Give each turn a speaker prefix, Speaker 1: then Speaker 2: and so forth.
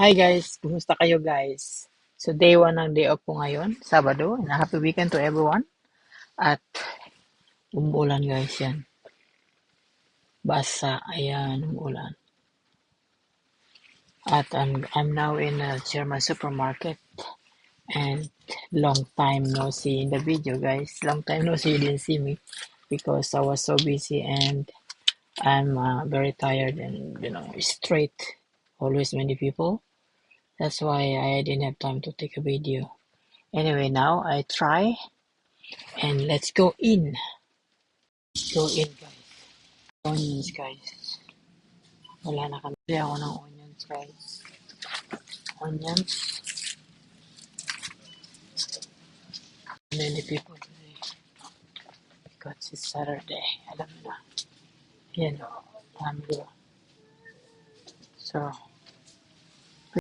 Speaker 1: Hi guys, kumusta kayo guys? So day 1 ng day off ko ngayon, Sabado, and happy weekend to everyone. At umuulan guys yan. Basa, ayan, umuulan. At I'm now in Sherman Supermarket and long time no see in the video guys. Long time no see, you didn't see me because I was so busy and I'm very tired and straight. Always many people. That's why I didn't have time to take a video. Anyway, now I try. And let's go in. Go in, guys. Onions, guys. Wala na kami. Bili ako ng onions, guys. Onions. Many people today. Because it's Saturday. Alam mo na. Yan o. Dami diba? So,